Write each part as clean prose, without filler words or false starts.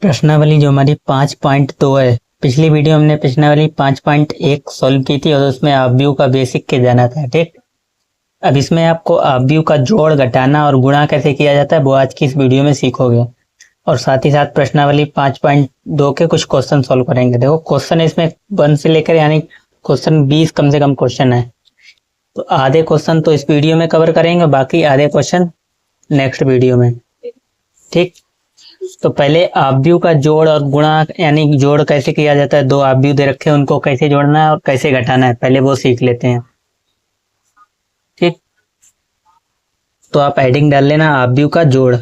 प्रश्नावली जो हमारी 5.2 है, पिछली वीडियो हमने प्रश्नावली 5.1 सॉल्व की थी और उसमें ऑब्व्यू का बेसिक के जाना था। ठीक, अब इसमें आपको ऑब्व्यू का जोड़, घटाना और गुणा कैसे किया जाता है वो आज की इस वीडियो में सीखोगे और साथ ही साथ प्रश्नावली 5.2 के कुछ क्वेश्चन सॉल्व करेंगे। देखो क्वेश्चन इसमें 1 से लेकर यानी क्वेश्चन 20 कम से कम क्वेश्चन है, तो आधे क्वेश्चन तो इस वीडियो में कवर करेंगे, बाकी आधे क्वेश्चन नेक्स्ट वीडियो में। ठीक, तो पहले ऑब्व्यू का जोड़ और गुणा यानी जोड़ कैसे किया जाता है, दो ऑब्व्यू दे रखे हैं उनको कैसे जोड़ना है और कैसे घटाना है, पहले वो सीख लेते हैं। ठीक, तो आप हेडिंग डाल लेना ऑब्व्यू का जोड़।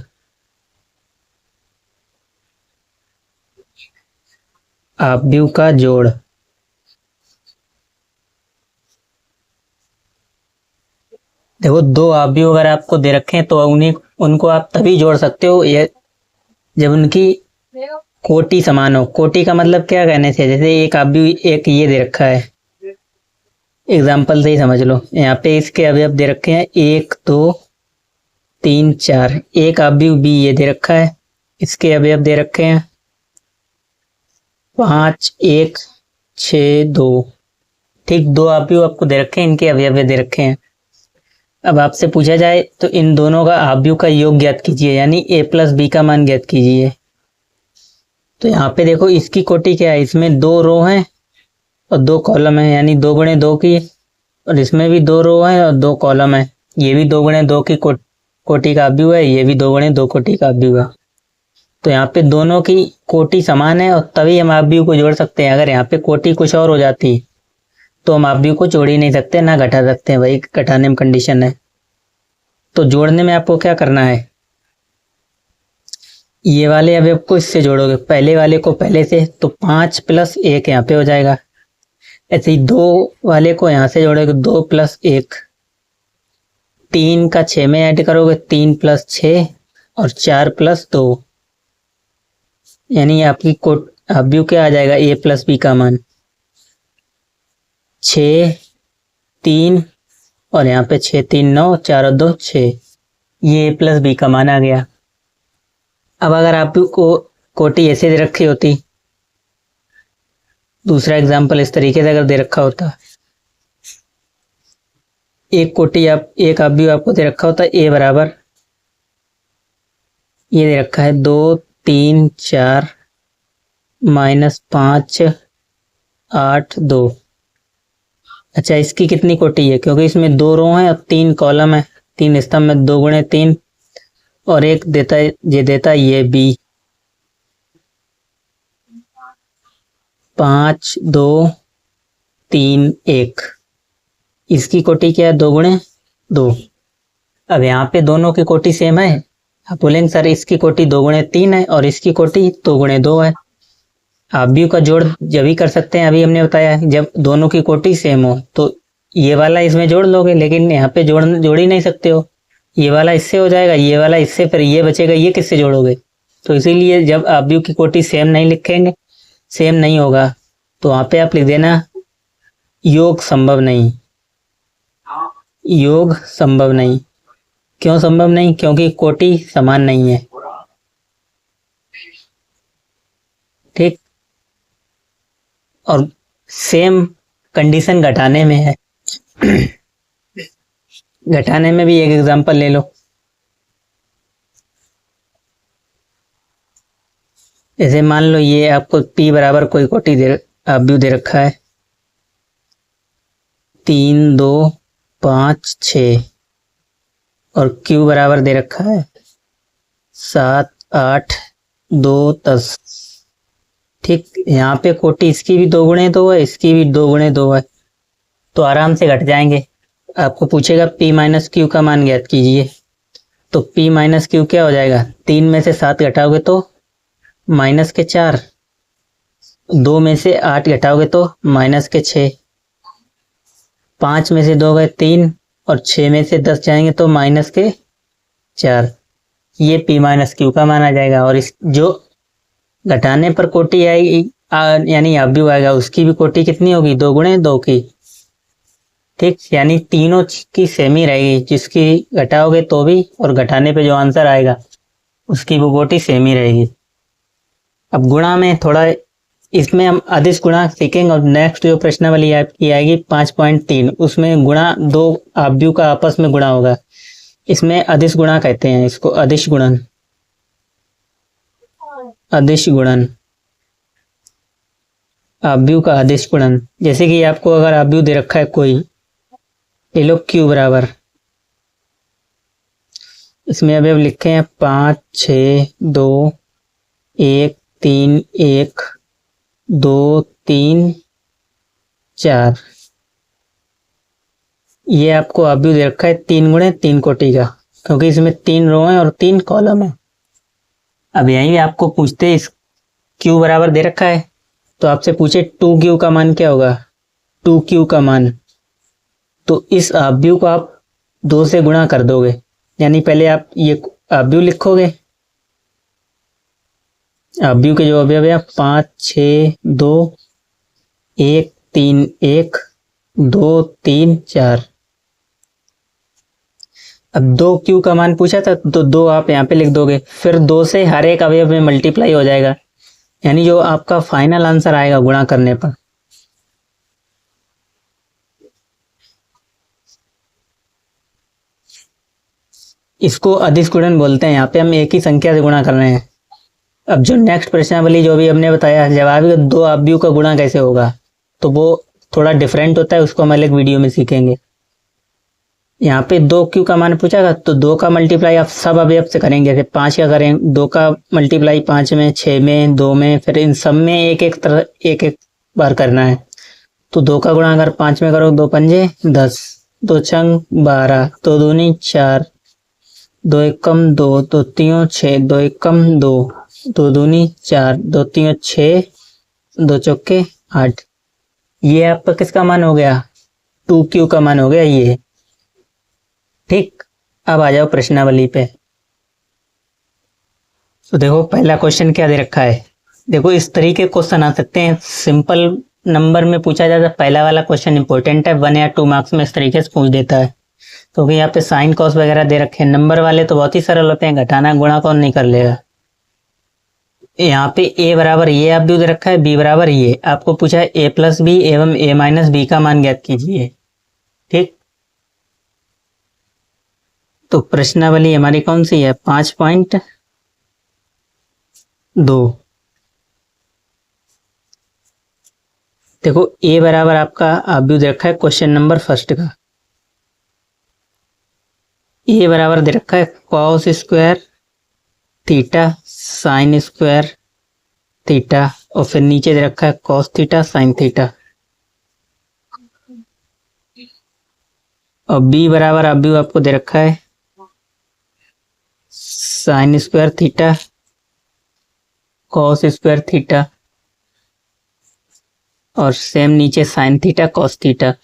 ऑब्व्यू का जोड़, देखो दो ऑब्व्यू अगर आपको दे रखे हैं तो उनको आप तभी जोड़ सकते हो ये जब उनकी कोटि समान हो। कोटि का मतलब क्या कहने से, जैसे एक ऑब्व्यू एक ये दे रखा है, एग्जाम्पल से ही समझ लो। यहाँ पे इसके अवयव दे रखे हैं 1 2 3 4, एक ऑब्व्यू बी ये दे रखा है, इसके अवयव दे रखे हैं 5 1 6 2। ठीक, दो ऑब्व्यू आपको दे रखे हैं, इनके अवयव दे रखे हैं। अब आपसे पूछा जाए तो इन दोनों का ऑब्व्यू का योग ज्ञात कीजिए, यानी a प्लस बी का मान ज्ञात कीजिए। तो यहाँ पे देखो इसकी कोटि क्या है, इसमें 2 रो हैं और 2 कॉलम है, यानी 2 गुणे 2 की, और इसमें भी 2 रो है और 2 कॉलम है। ये भी 2 गुणे 2 की कोटि का ऑब्व्यू है, ये भी 2 गुणे 2 कोटि का ऑब्व्यू है। तो यहाँ पे दोनों की कोटि समान है और तभी हम ऑब्व्यू को जोड़ सकते हैं। अगर यहाँ पे कोटि कुछ और हो जाती तो हम ऑब्व्यू को जोड़ ही नहीं सकते, ना घटा सकते हैं, वही घटाने में कंडीशन है। तो जोड़ने में आपको क्या करना है, ये वाले अवयव को इससे जोड़ोगे, पहले वाले को पहले से, तो 5 प्लस 1 यहाँ पे हो जाएगा। ऐसे ही 2 वाले को यहाँ से जोड़ोगे, 2 प्लस 1, 3 का 6 में ऐड करोगे, 3 प्लस 6 और 4 प्लस 2, यानी आपकी ऑब्व्यू क्या आ जाएगा, a प्लस बी का मान 6 3 और यहाँ पे 6 3 9, 4 और 2 6, ये a प्लस बी का मान आ गया। अब अगर आपको कोटि ऐसे दे रखी होती, दूसरा एग्जांपल इस तरीके से अगर दे रखा होता, एक कोटि एक ऑब्व्यू आपको दे रखा होता a बराबर, ये दे रखा है 2 3 4 -5 8 2। अच्छा, इसकी कितनी कोटि है, क्योंकि इसमें 2 रो हैं और 3 कॉलम है, 3 स्तंभ में 2 गुणे 3 और एक देता है, ये देता है ये बी, 5 2 3 1, इसकी कोटि क्या है, 2 गुणे 2। अब यहाँ पे दोनों की कोटि सेम है, आप बोलेंगे सर इसकी कोटि 2 गुणे 3 है और इसकी कोटि 2 गुणे 2 है। ऑब्व्यू का जोड़ जब ही कर सकते हैं, अभी हमने बताया जब दोनों की कोटि सेम हो। तो ये वाला इसमें जोड़ लोगे, लेकिन यहाँ पे जोड़ ही नहीं सकते हो, ये वाला इससे हो जाएगा, ये वाला इससे, फिर ये बचेगा, ये किससे जोड़ोगे। तो इसीलिए जब ऑब्व्यू की कोटि सेम नहीं लिखेंगे, सेम नहीं होगा, तो वहां पे आप लिख देना योग संभव नहीं। योग संभव नहीं, क्यों संभव नहीं, क्योंकि कोटि समान नहीं है। ठीक, और सेम कंडीशन घटाने में है। घटाने में भी एक एग्जांपल ले लो, जैसे मान लो ये आपको p बराबर कोई कोटि ऑब्व्यू दे रखा है 3 2 5 6 और q बराबर दे रखा है 7 8 2 10। ठीक, यहाँ पे कोटि इसकी भी 2 गुणे 2 है, इसकी भी 2 गुणे 2 है, तो आराम से घट जाएंगे। आपको पूछेगा p माइनस क्यू का मान ज्ञात कीजिए, तो p माइनस क्यू क्या हो जाएगा, 3 में से 7 घटाओगे तो माइनस के 4, 2 में से 8 घटाओगे तो माइनस के 6, 5 में से 2 गए 3 और 6 में से 10 जाएंगे तो माइनस के 4, ये p माइनस क्यू का मान आ जाएगा। और इस जो घटाने पर कोटि आएगी यानी ऑब्व्यू आएगा, उसकी भी कोटि कितनी होगी, 2 गुणे 2 की। ठीक, यानी तीनों की सेम ही रहेगी, जिसकी घटाओगे तो भी और घटाने पे जो आंसर आएगा उसकी वो कोटि सेम ही रहेगी। अब गुणा में थोड़ा, इसमें हम अदिश गुणा सीखेंगे और नेक्स्ट जो प्रश्नावली आपकी आएगी 5.3, उसमें गुणा दो आव्यूह का आपस में गुणा होगा। इसमें अदिश गुणा कहते हैं, इसको अदिश गुणन, अदिश गुणन, आव्यूह का अदिश गुणन। जैसे कि आपको अगर आव्यूह दे रखा है कोई, ले लो q बराबर, इसमें अभी अब लिखे हैं 5 6 2 1 3 1 2 3 4। ये आपको आव्यूह दे रखा है 3 गुणे 3 कोटि का, क्योंकि इसमें 3 रो है और 3 कॉलम है। अब यही आपको पूछते हैं, इस q बराबर दे रखा है तो आपसे पूछे 2q का मान क्या होगा, 2q का मान, तो इस आव्यूह को आप 2 से गुणा कर दोगे, यानी पहले आप ये आव्यूह लिखोगे, आव्यूह के जो अवयव है 5 6 2 1 3 1 2 3 4। अब 2q का मान पूछा था तो 2 आप यहाँ पे लिख दोगे, फिर 2 से हर एक अवयव में मल्टीप्लाई हो जाएगा, यानी जो आपका फाइनल आंसर आएगा गुणा करने पर, इसको अदिश गुणन बोलते हैं। यहाँ पे हम एक ही संख्या से गुणा कर रहे हैं। अब जो नेक्स्ट प्रश्नावली जो भी हमने बताया, जवाब 2 आव्यूह का गुणा कैसे होगा, तो वो थोड़ा डिफरेंट होता है, उसको हम अलग वीडियो में सीखेंगे। यहाँ पे 2q का मान पूछा तो 2 का मल्टीप्लाई आप सब अवयव से करेंगे, जैसे 5 का करें, 2 का मल्टीप्लाई 5 में, 6 में, 2 में, फिर इन सब में एक एक बार करना है। तो 2 का गुणा अगर 5 में करो, 2 पंजे 10, 2 छंग 12, 2 दूनी 4, 2 एकम 2, 2 तीयों 6, 2 एकम 2, 2 दूनी 4, 2 तीयों 6, 2 चौके 8। ये आपका किसका मान हो गया, 2q का मान हो गया ये। ठीक, अब आ जाओ प्रश्नावली पे। तो देखो पहला क्वेश्चन क्या दे रखा है, देखो इस तरीके क्वेश्चन आ सकते हैं, सिंपल नंबर में पूछा जाता है। पहला वाला क्वेश्चन इंपॉर्टेंट है, 1 या 2 मार्क्स में इस तरीके से पूछ देता है, क्योंकि यहाँ पे साइन कॉस वगैरह दे रखे हैं। नंबर वाले तो बहुत ही सरल होते हैं, घटाना गुणा कौन नहीं कर लेगा। यहाँ पे a बराबर ये आव्यूह दे रखा है, b बराबर ये, आपको पूछा है a प्लस बी एवं a माइनस बी का मान ज्ञात कीजिए। ठीक, तो प्रश्नावली हमारी कौन सी है, 5.2। देखो a बराबर आपका आव्यूह दे रखा है क्वेश्चन नंबर फर्स्ट का, a बराबर दे रखा है cos square theta sine square theta, और फिर नीचे दे रखा है कॉस थीटा साइन थीटा। और b बराबर आव्यूह आपको दे रखा है sign square theta cos square theta, और सेम नीचे साइन थीटा कॉस थीटा।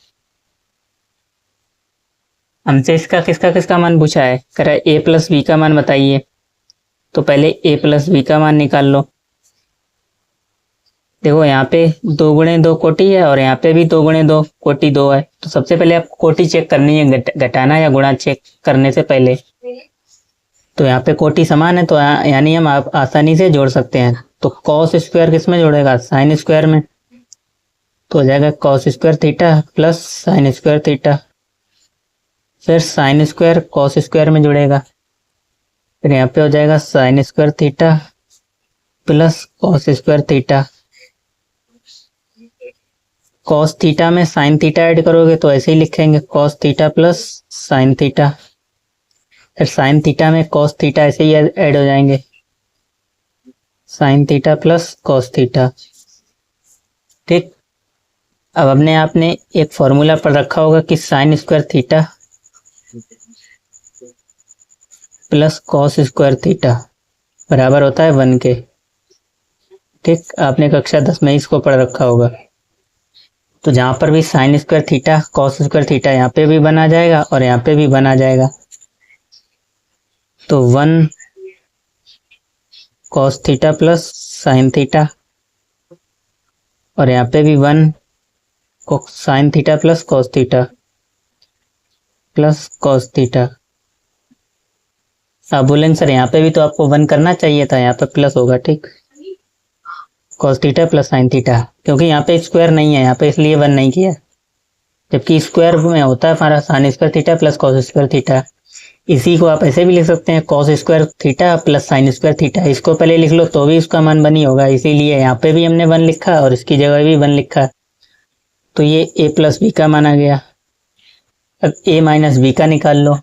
हमसे इसका किसका किसका मान पूछा है, कह रहा है a प्लस बी का मान बताइए, तो पहले a प्लस बी का मान निकाल लो। देखो यहाँ पे 2 गुणे 2 कोटि है और यहाँ पे भी 2 गुणे 2 कोटि 2 है, तो सबसे पहले आपको कोटि चेक करनी है, घटाना या गुणा चेक करने से पहले। तो यहाँ पे कोटि समान है, तो यानी हम आप आसानी से जोड़ सकते हैं। तो कॉस स्क्वायर किस में जोड़ेगा, साइन स्क्वायर में, तो हो जाएगा cos square theta plus sign square theta, फिर साइन स्क्वायर कॉस स्क्वायर में जुड़ेगा, फिर यहाँ पे हो जाएगा sign square theta plus cos square theta. Cos theta में साइन थीटा ऐड करोगे तो ऐसे ही लिखेंगे, cos theta plus sine theta, फिर साइन थीटा में कॉस थीटा ऐसे ही ऐड हो जाएंगे, sine theta plus cos theta. ठीक, अब हमने आपने एक फॉर्मूला पढ़ रखा होगा कि sign square theta plus cos square theta बराबर होता है 1 के। ठीक, आपने कक्षा 10 में इसको पढ़ रखा होगा। तो जहां पर भी sign square theta cos square theta, यहाँ पे भी बना जाएगा और यहाँ पे भी बना जाएगा। तो 1 cos theta plus sine theta, और यहाँ पे भी 1 sine theta plus cos theta plus cos theta. आप बोलेंगे सर यहाँ पे भी तो आपको 1 करना चाहिए था, यहाँ पे प्लस होगा। ठीक, cos theta plus sine theta, क्योंकि यहाँ पे स्क्वायर नहीं है यहाँ पे, इसलिए 1 नहीं किया, जबकि स्क्वायर में होता है हमारा sign square theta plus cos square theta. इसी को आप ऐसे भी लिख सकते हैं, cos square theta plus sign square theta. इसको पहले लिख लो तो भी उसका मान 1 ही होगा, इसीलिए यहाँ पे भी हमने 1 लिखा और इसकी जगह भी 1 लिखा। तो ये ए प्लस बी का मान आ गया। अब ए माइनस बी का निकाल लो,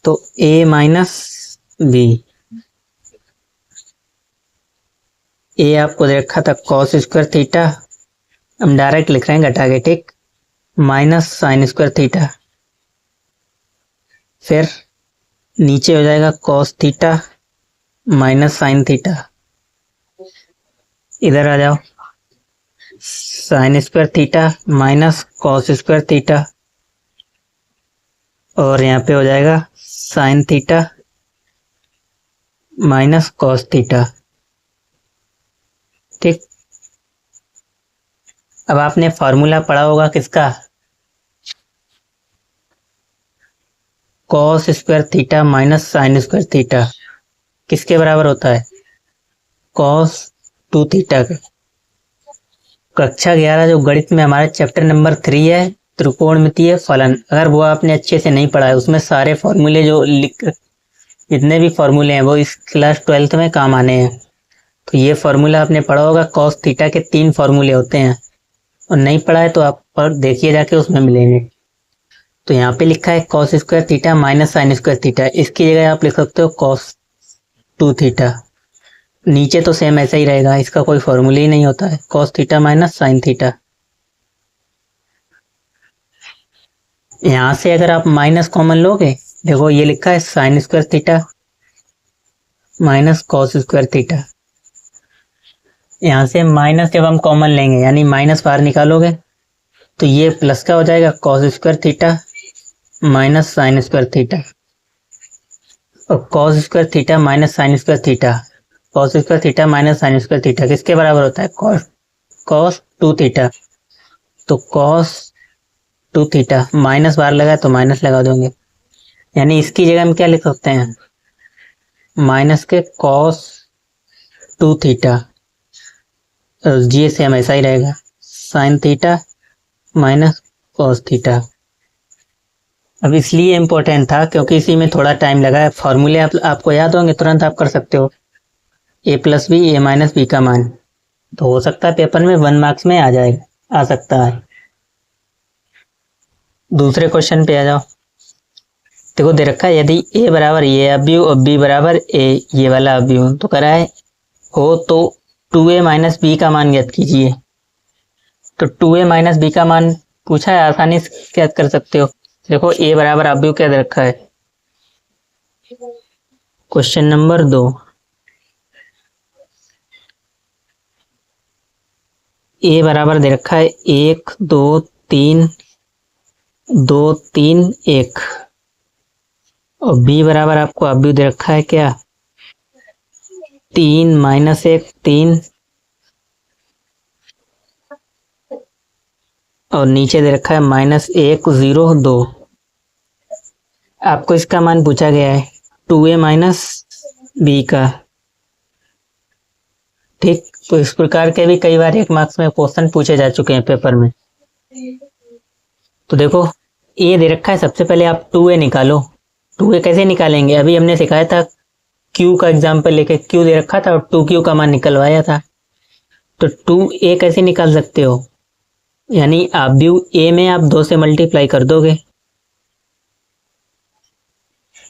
तो ए माइनस बी, ए आपको दे रखा था कॉस स्क्वायर थीटा, हम डायरेक्ट लिख रहे हैं घटा के, ठीक, माइनस साइन स्क्वायर थीटा, फिर नीचे हो जाएगा cos theta minus sine theta. इधर आ जाओ, sign square theta minus cos square theta, और यहाँ पे हो जाएगा sine theta minus cos theta, ठीक। अब आपने फॉर्मूला पढ़ा होगा किसका, cos square theta minus sine square theta किसके बराबर होता है, कॉस 2 थीटा के। कक्षा 11 जो गणित में हमारे चैप्टर नंबर 3 है, त्रिकोणमितीय फलन, अगर वो आपने अच्छे से नहीं पढ़ा है, उसमें सारे फॉर्मूले जो जितने भी फॉर्मूले हैं वो इस क्लास 12th में काम आने हैं। तो ये फॉर्मूला आपने पढ़ा होगा, कॉस थीटा के 3 फॉर्मूले होते हैं, और नहीं पढ़ा है तो आप पर देखिए जाके, उसमें मिलेंगे। तो यहाँ पे लिखा है cos square theta minus sine square theta, इसकी जगह आप लिख सकते हो कॉस 2 थीटा। नीचे तो सेम ऐसा ही रहेगा, इसका कोई फॉर्मूला ही नहीं होता है, cos theta minus sine theta. यहां से अगर आप माइनस कॉमन लोगे, देखो ये लिखा है sign square theta minus cos square theta, यहां से माइनस जब हम कॉमन लेंगे यानी माइनस बाहर निकालोगे तो ये प्लस का हो जाएगा, cos square theta minus sine square theta, और cos square theta minus sine square theta, cos square theta minus sine square theta किसके बराबर होता है, कॉस 2 थीटा। तो कॉस 2 थीटा, माइनस बाहर लगा तो माइनस लगा दोगे, यानी इसकी जगह हम क्या लिख सकते हैं, माइनस के कॉस 2 थीटा, जी सेम ऐसा ही रहेगा, sine theta minus cos theta. अब इसलिए इम्पोर्टेंट था क्योंकि इसी में थोड़ा टाइम लगा है, फॉर्मूले आपको याद होंगे, तुरंत आप कर सकते हो। ए प्लस बी, ए माइनस बी का मान, तो हो सकता है पेपर में 1 मार्क्स में आ सकता है। दूसरे क्वेश्चन पे आ जाओ, देखो दे रखा है यदि ए बराबर ये अवयव और बी बराबर ए ये वाला अवयव, तो करा है हो तो 2a माइनस बी का मान ज्ञात कीजिए। तो 2a माइनस बी का मान पूछा है, आसानी से ज्ञात कर सकते हो। देखो ए बराबर अवयव क्या दे रखा है, क्वेश्चन नंबर 2, ए बराबर दे रखा है 1 2 3 2 3 1, और बी बराबर आपको अवयव दे रखा है क्या, 3 माइनस 1 3, और नीचे दे रखा है माइनस 1 0 2। आपको इसका मान पूछा गया है 2a माइनस बी का, ठीक। तो इस प्रकार के भी कई बार 1 मार्क्स में क्वेश्चन पूछे जा चुके हैं पेपर में। तो देखो ए दे रखा है, सबसे पहले आप 2a निकालो। 2a कैसे निकालेंगे, अभी हमने सिखाया था, q का एग्जाम्पल लेके q दे रखा था और 2q का मान निकलवाया था। तो 2a कैसे निकाल सकते हो, यानी अवयव a में आप 2 से मल्टीप्लाई कर दोगे,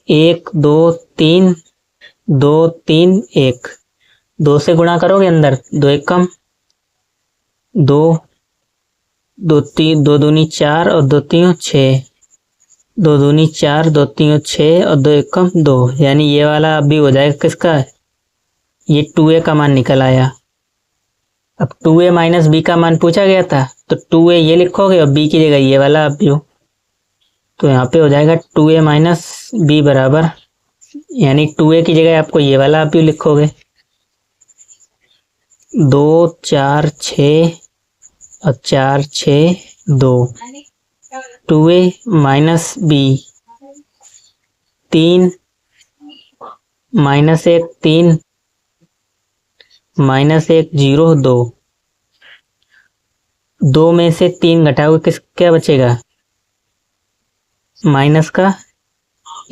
1 2 3 2 3 1, 2 से गुणा करोगे अंदर, 2 1 कम 2 2 3 2 दूनी 4 और 2 3 6, 2 दूनी 4 2 3 6 और 2 1 कम 2, यानी ये वाला अभी हो जाएगा किसका, ये 2a का मान निकल आया। अब 2a माइनस बी का मान पूछा गया था, तो 2a ये लिखोगे और b की जगह ये वाला अवयव, तो यहाँ पे हो जाएगा 2a माइनस बी बराबर, यानी 2a की जगह आपको ये वाला अवयव लिखोगे, 2 4 6 और 4 6 2, 2a माइनस बी, 3 माइनस 1 3 -1 0 2, 2 में से 3 घटाओगे किस क्या बचेगा? माइनस का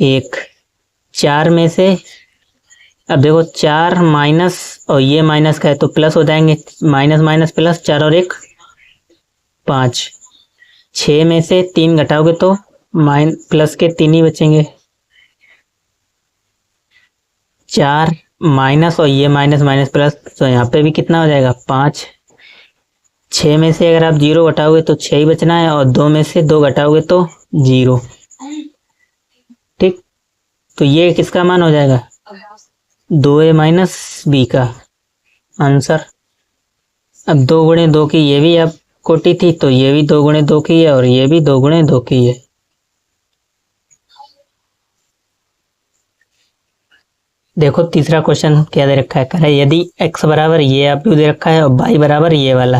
1। 4 में से, अब देखो 4 माइनस और ये माइनस का है तो प्लस हो जाएंगे, माइनस माइनस प्लस, 4 और 1 5। 6 में से 3 घटाओगे तो प्लस के 3 ही बचेंगे। 4 माइनस और ये माइनस माइनस प्लस, तो यहाँ पे भी कितना हो जाएगा? 5। 6 में से अगर आप 0 घटाओगे तो 6 ही बचना है, और 2 में से 2 घटाओगे तो 0। ठीक, तो ये किसका मान हो जाएगा? 2a माइनस b का आंसर। अब 2 गुणे 2 की ये भी अब कोटि थी, तो ये भी 2 गुणे 2 की है और ये भी 2 गुणे 2 की है। देखो तीसरा क्वेश्चन क्या दे रखा है, कह रहा है यदि x बराबर ये आप दे रखा है और y बराबर ये वाला,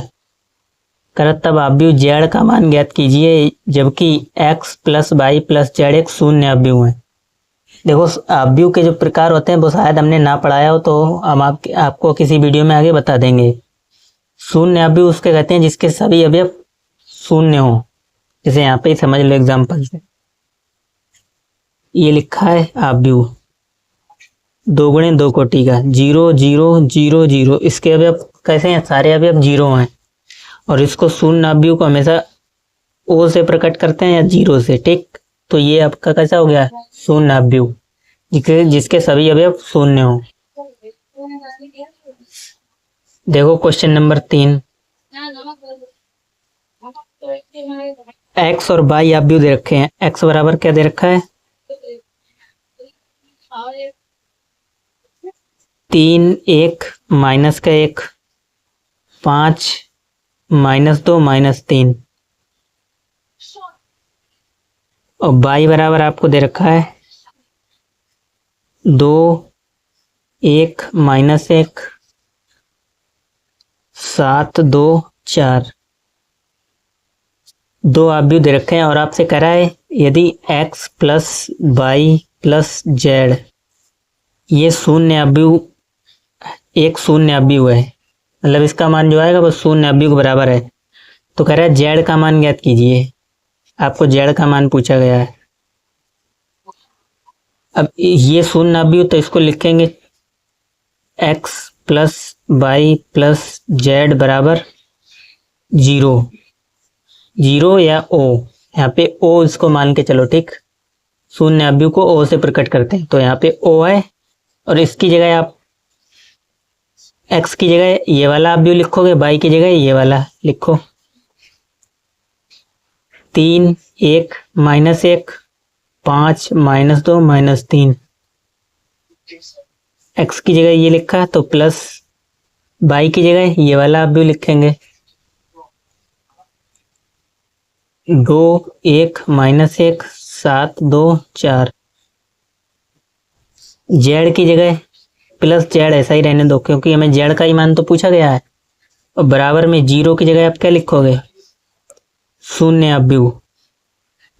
कह रहा तब आप z का मान ज्ञात कीजिए जबकि x plus y plus z एक शून्य अवयव है। देखो अवयव के जो प्रकार होते हैं वो शायद हमने ना पढ़ाया हो, तो हम आपको किसी वीडियो में आगे बता देंगे। शून्य अवयव उसके कहते हैं जिसके सभी अवयव शून्य हो, जैसे यहाँ पे समझ लो एग्जाम्पल से ये लिखा है अवयव 2 गुणे 2 कोटि का 0 0 0 0, इसके अवयव कैसे हैं? सारे अवयव 0 हैं, और इसको शून्य अवयव को हमेशा ओ से प्रकट करते हैं या 0 से। ठीक, तो ये आपका कैसा हो गया? शून्य अवयव जिसके सभी अवयव शून्य हो। देखो क्वेश्चन नंबर 3, x और y अवयव दे रखे हैं। x बराबर क्या दे रखा है? 3 1 माइनस का 1 5 -2 -3, और y बराबर आपको दे रखा है 2 1 -1 7 2 4। 2 अवयव दे रखे हैं और आपसे कह रहा है यदि x plus y plus z ये शून्य अवयव, एक शून्य अवयव है, मतलब इसका मान जो आएगा वो शून्य अवयव के बराबर है, तो कह रहा है जेड का मान ज्ञात कीजिए। आपको जेड का मान पूछा गया है। अब ये शून्य अवयव तो इसको लिखेंगे x plus y plus z बराबर 0 0 या o, यहाँ पे o इसको मान के चलो। ठीक, शून्य अवयव को o से प्रकट करते हैं, तो यहाँ पे o है, और इसकी जगह आप x की जगह ये वाला अवयव लिखोगे, y की जगह ये वाला लिखो। 3 1 -1 5 -2 -3, x की जगह ये लिखा है तो प्लस, y की जगह ये वाला अवयव लिखेंगे। 2 1 -1 7 2 4, जेड की जगह प्लस जेड ऐसा ही रहने दो क्योंकि हमें जेड का ही मान तो पूछा गया है, और बराबर में 0 की जगह आप क्या लिखोगे? शून्य अवयव,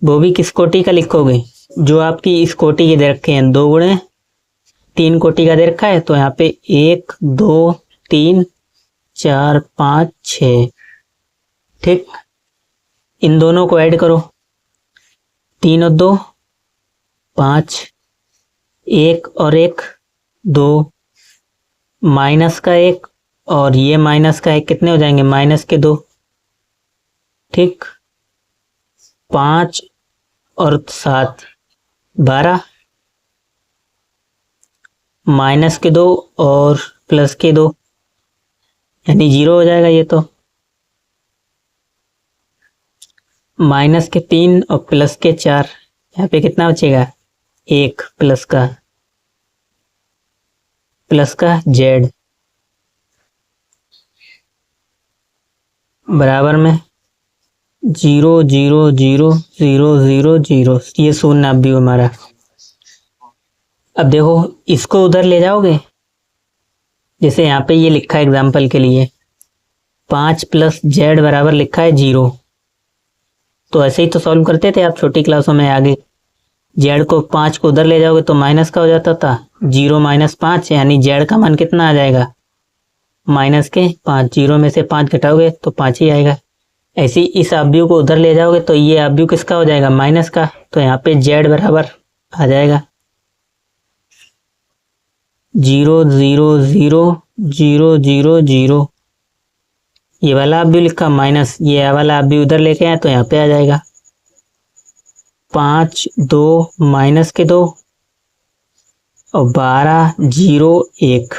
वो भी किस कोटि का लिखोगे? जो आपकी इस कोटि के दे रखे हैं, 2 गुणे 3 कोटि का दे रखा है, तो यहाँ पे 1 2 3 4 5 6। ठीक, इन दोनों को ऐड करो, 3 और 2 5, 1 और 1 2, माइनस का 1 और ये माइनस का 1 कितने हो जाएंगे? माइनस के 2। ठीक, 5 और 7 12, माइनस के 2 और प्लस के 2 यानी 0 हो जाएगा ये तो। माइनस के 3 और प्लस के 4, यहाँ पे कितना बचेगा? 1 प्लस का जेड बराबर में 0 0 0 0 0 0, ये शून्य अवयव हमारा। अब देखो इसको उधर ले जाओगे, जैसे यहाँ पे ये लिखा है एग्जाम्पल के लिए 5 प्लस जेड बराबर लिखा है 0, तो ऐसे ही तो सॉल्व करते थे आप छोटी क्लासों में। आगे जेड को 5 को उधर ले जाओगे तो माइनस का हो जाता था, 0 -5 यानी जेड का मान कितना आ जाएगा? माइनस के 5, 0 में से 5 घटाओगे तो 5 ही आएगा। ऐसे ही इस अवयव को उधर ले जाओगे तो ये अवयव किसका हो जाएगा, माइनस का। तो यहाँ पे z बराबर आ जाएगा 0 0 0 0 0 0। ये वाला अवयव लिखा माइनस, ये वाला अवयव उधर लेके आए तो यहाँ पे आ जाएगा 5 2 माइनस के 2 और 12 0 1।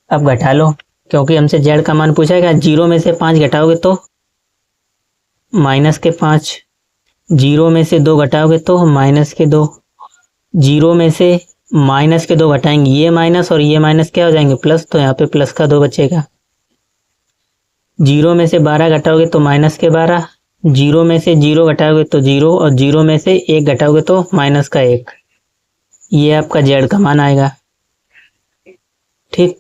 अब घटा लो, क्योंकि हमसे z का मान पूछा गया। 0 में से 5 घटाओगे तो माइनस के 5, 0 में से 2 घटाओगे तो माइनस के 2, 0 में से माइनस के 2 घटाएंगे, ये माइनस और ये माइनस क्या हो जाएंगे, प्लस। तो यहाँ पे प्लस का 2 बचेगा। 0 में से 12 घटाओगे तो माइनस के 12, 0 में से 0 घटाओगे तो 0 और 0 में से 1 घटाओगे तो माइनस का 1। ये आपका z का मान आएगा। ठीक,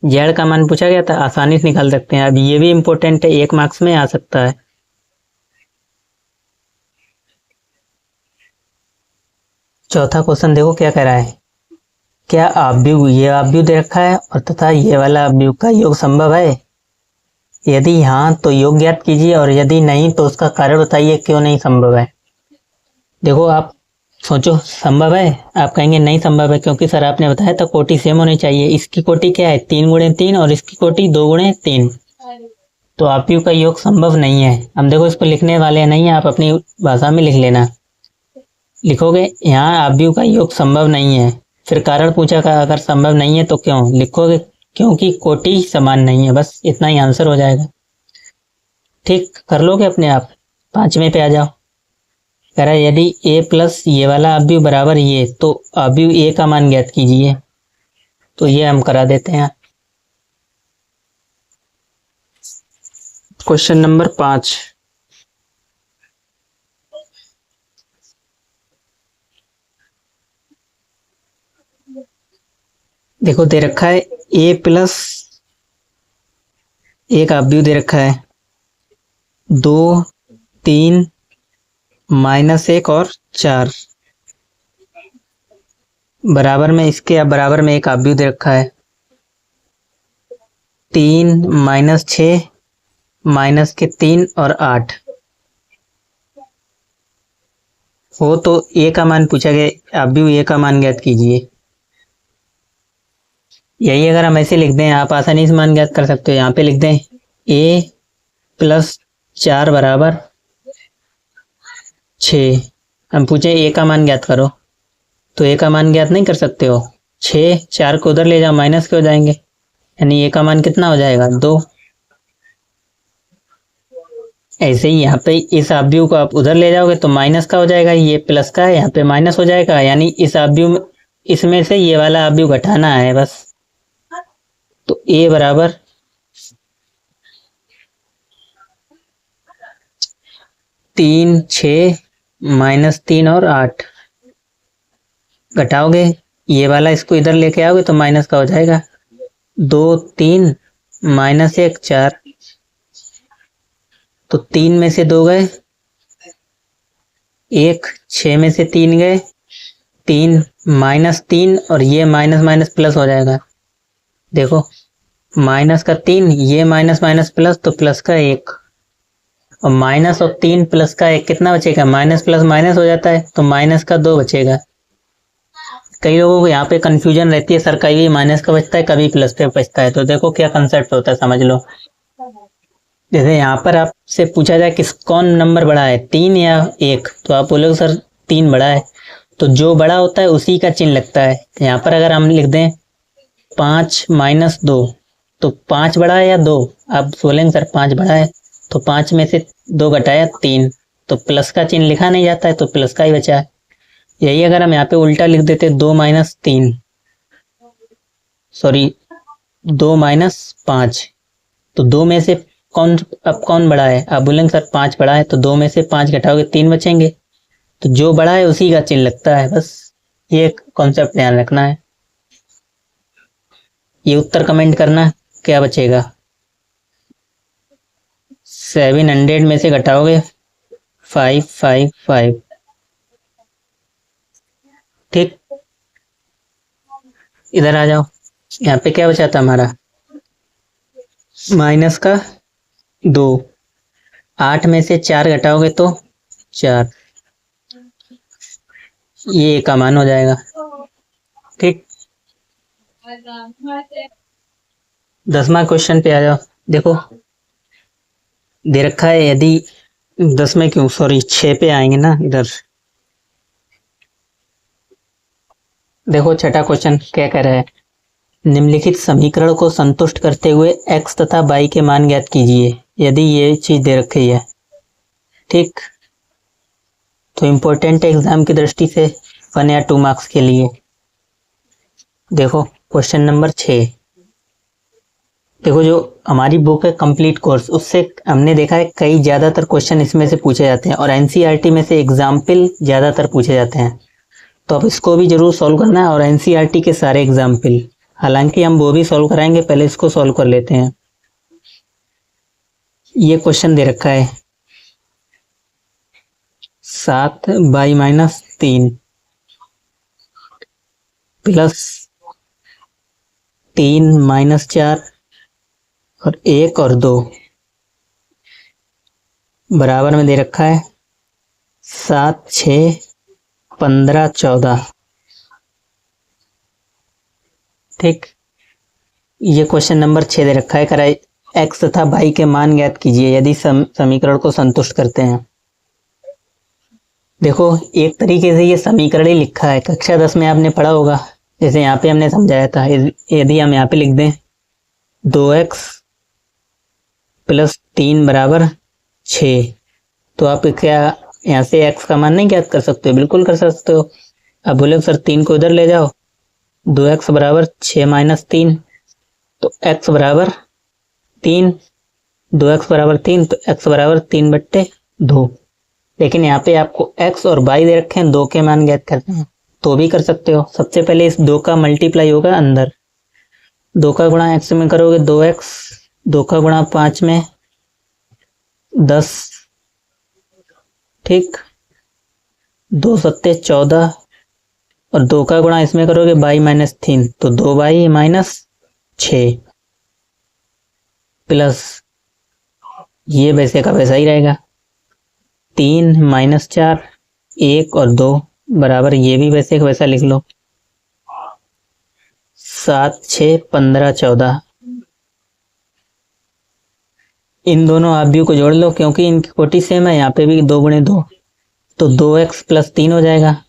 z का मान पूछा गया था, आसानी से निकाल सकते हैं। अब ये भी इम्पोर्टेंट है, 1 मार्क्स में आ सकता है। चौथा क्वेश्चन देखो क्या कह रहा है। क्या अवयव, ये अवयव दे रखा है और तथा ये वाला अवयव का योग संभव है? यदि हाँ तो योग ज्ञात कीजिए, और यदि नहीं तो उसका कारण बताइए क्यों नहीं संभव है। देखो आप सोचो, संभव है? आप कहेंगे नहीं संभव है, क्योंकि सर आपने बताया था कोटि सेम होनी चाहिए। इसकी कोटि क्या है, 3 गुणे 3 और इसकी कोटि 2 गुणे 3। तो अवयव का योग संभव नहीं है। हम देखो इसको लिखने वाले नहीं है, आप अपनी भाषा में लिख लेना। लिखोगे यहाँ अवयव का योग संभव नहीं है, फिर कारण पूछा का, अगर संभव नहीं है तो क्यों लिखोगे, क्योंकि कोटि समान नहीं है। बस इतना ही आंसर हो जाएगा। ठीक, कर लोगे अपने आप। 5वें पे आ जाओ। कह रहा है यदि a प्लस ये वाला अवयव बराबर ये, तो अवयव a का मान ज्ञात कीजिए। तो ये हम करा देते हैं। Question number 5। देखो दे रखा है a प्लस एक अवयव दे रखा है 2 3 -1 और 4, बराबर में इसके अब बराबर में एक अवयव दे रखा है 3 -6 -3 और 8 हो। तो a का मान पूछा गया, अवयव a का मान ज्ञात कीजिए। यही अगर हम ऐसे लिख दें, आप आसानी से मान ज्ञात कर सकते हो। यहाँ पे लिख दें a प्लस 4 बराबर 6। हम पूछे a का मान ज्ञात करो, तो a का मान ज्ञात नहीं कर सकते हो। 6, 4 को उधर ले जाओ, माइनस के हो जाएंगे, यानी a का मान कितना हो जाएगा, 2। ऐसे ही यहाँ पे इस अवयव को आप उधर ले जाओगे तो माइनस का हो जाएगा, ये प्लस का है, यहाँ पे माइनस हो जाएगा, यानी इस अवयव इसमें से ये वाला अवयव घटाना है बस। तो a बराबर 3 6 -3 और 8 घटाओगे, ये वाला इसको इधर लेके आओगे तो माइनस का हो जाएगा। 2 3 -1 4, तो 3 में से 2 गए, 1 6 में से 3 गए, 3 -3 और ये माइनस माइनस प्लस हो जाएगा। देखो माइनस का 3, ये माइनस माइनस प्लस, तो प्लस का 1 और माइनस और 3 प्लस का 1 कितना बचेगा, माइनस प्लस माइनस हो जाता है, तो माइनस का 2 बचेगा। कई लोगों को यहाँ पे कंफ्यूजन रहती है, सर कभी माइनस का बचता है कभी प्लस पे बचता है। तो देखो क्या कंसेप्ट होता है, समझ लो। जैसे यहाँ पर आपसे पूछा जाए किस कौन नंबर बड़ा है, 3 या 1, तो आप बोलोगे सर 3 बड़ा है। तो जो बड़ा होता है उसी का चिन्ह लगता है। यहाँ पर अगर हम लिख दें 5 -2, तो 5 बड़ा है या 2, आप बोलेंगे सर 5 बड़ा है। तो 5 में से 2 घटाया 3, तो प्लस का चिन्ह लिखा नहीं जाता है, तो प्लस का ही बचा है। यही अगर हम यहाँ पे उल्टा लिख देते 2 -3, सॉरी 2 -5, तो 2 में से कौन बड़ा है, आप बोलेंगे सर 5 बड़ा है। तो 2 में से 5 घटाओगे 3 बचेंगे, तो जो बड़ा है उसी का चिन्ह लगता है। बस ये कॉन्सेप्ट ध्यान रखना है। ये उत्तर कमेंट करना क्या बचेगा। 700 में से घटाओगे 555। ठीक, इधर आ जाओ। यहाँ पे क्या बचा था हमारा, माइनस का 2। 8 में से 4 घटाओगे तो 4, ये का मान हो जाएगा। ठीक, 10वां क्वेश्चन पे आ जाओ। देखो दे रखा है, यदि 10 में क्यों, सॉरी 6 पे आएंगे ना इधर। देखो छठा क्वेश्चन क्या कह रहा है, निम्नलिखित समीकरण को संतुष्ट करते हुए x तथा y के मान ज्ञात कीजिए यदि ये चीज दे रखी है। ठीक, तो इम्पोर्टेंट है एग्जाम की दृष्टि से 1 या 2 मार्क्स के लिए। देखो क्वेश्चन नंबर 6। देखो जो हमारी बुक है कंप्लीट कोर्स, उससे हमने देखा है कई ज्यादातर क्वेश्चन इसमें से पूछे जाते हैं और एनसीईआरटी में से एग्जाम्पल ज्यादातर पूछे जाते हैं। तो अब इसको भी जरूर सॉल्व करना है और एनसीईआरटी के सारे एग्जाम्पल, हालांकि हम वो भी सॉल्व कराएंगे, पहले इसको सॉल्व कर लेते हैं। ये क्वेश्चन दे रखा है 7y-3 प्लस 3-4 और 1 और 2 बराबर में दे रखा है 7, 6, 15, 14। ठीक, ये क्वेश्चन नंबर 6 दे रखा है, कराए x तथा y के मान ज्ञात कीजिए यदि समीकरण को संतुष्ट करते हैं। देखो एक तरीके से ये समीकरण ही लिखा है, कक्षा 10 में आपने पढ़ा होगा, जैसे यहाँ पे हमने समझाया था। यदि हम यहाँ पे लिख दें 2x प्लस 3 बराबर 6, तो आप क्या यहाँ से x का मान नहीं ज्ञात कर सकते हो? बिल्कुल कर सकते हो। अब बोले सर 3 को इधर ले जाओ, 2x बराबर 6 माइनस 3, तो x बराबर 3, 2x बराबर 3, तो x बराबर 3/2। लेकिन यहाँ पे आपको x और y दे रखे हैं, 2 के मान ज्ञात करते हैं, तो भी कर सकते हो। सबसे पहले इस 2 का मल्टीप्लाई होगा अंदर, 2 का गुणा x में करोगे 2x, 2 का गुणा 5 में 10। ठीक, 2 सत्ते 14 और 2 का गुणा इसमें करोगे y-3, तो 2y-6 प्लस ये वैसे का वैसा ही रहेगा, 3-4, 1 और 2 बराबर, ये भी वैसे का वैसा लिख लो, 7, 6, 15, 14। इन दोनों आव्यूह को जोड़ लो क्योंकि इनकी कोटि सेम है, यहाँ पे भी 2 गुणे 2, तो 2x प्लस 3 हो जाएगा,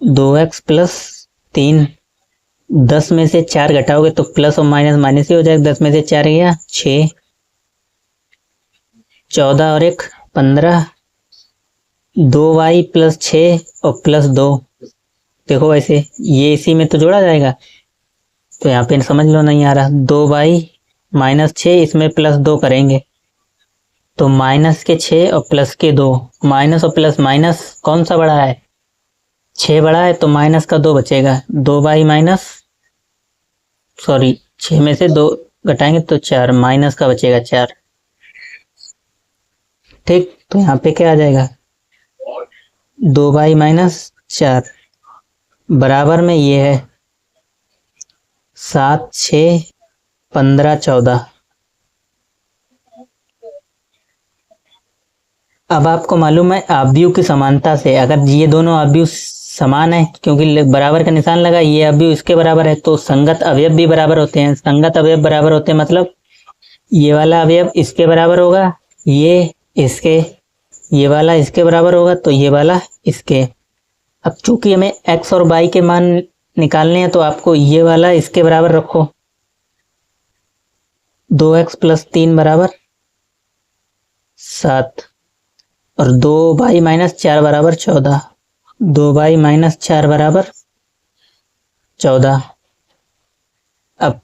2x प्लस 3। 10 में से 4 घटाओगे तो प्लस और माइनस माइनस ही हो जाएगा, 10 में से 4 गया 6, 14 और 1 15, 2y प्लस 6 और प्लस 2। देखो वैसे ये इसी में तो जोड़ा जाएगा, तो यहाँ पे समझ लो नहीं आ रहा, 2y-6, इसमें प्लस 2 करेंगे तो माइनस के 6 और प्लस के 2, माइनस और प्लस माइनस कौन सा बड़ा है, 6 बड़ा है, तो माइनस का 2 बचेगा, 6 में से 2 घटाएंगे तो 4, माइनस का बचेगा 4। ठीक, तो यहाँ पे क्या आ जाएगा, 2y-4 बराबर में ये है 7, 6, 15, 14। अब आपको मालूम है आव्यूह की समानता से, अगर ये दोनों आव्यूह समान है, क्योंकि बराबर का निशान लगा, ये आव्यूह इसके बराबर है, तो संगत अवयव भी बराबर होते हैं। संगत अवयव बराबर होते हैं मतलब ये वाला अवयव इसके बराबर होगा, ये इसके, ये वाला इसके बराबर होगा, तो ये वाला इसके। अब चूंकि हमें x और y के मान निकालने हैं, तो आपको ये वाला इसके बराबर रखो, 2x प्लस 3 बराबर 7 और 2y-4 बराबर 14, 2y-4 बराबर 14। अब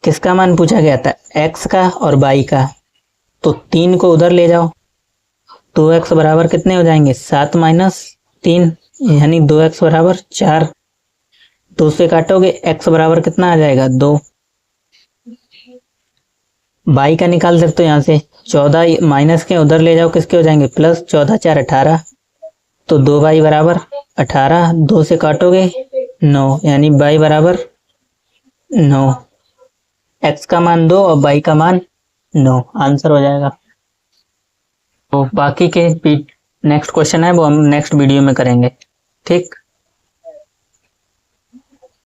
किसका मान पूछा गया था, x का और y का, तो 3 को उधर ले जाओ, 2x बराबर कितने हो जाएंगे, 7-3, यानी 2x बराबर 4। 2 से काटोगे x बराबर कितना आ जाएगा, 2। y का निकाल सकते हो यहाँ से, 14 माइनस के उधर ले जाओ, किसके हो जाएंगे, प्लस, 14-4 18, तो 2y बराबर 18, 2 से काटोगे 9, यानी y बराबर 9। x का मान 2 और y का मान 9, आंसर हो जाएगा। तो बाकी के नेक्स्ट क्वेश्चन है वो हम नेक्स्ट वीडियो में करेंगे। ठीक।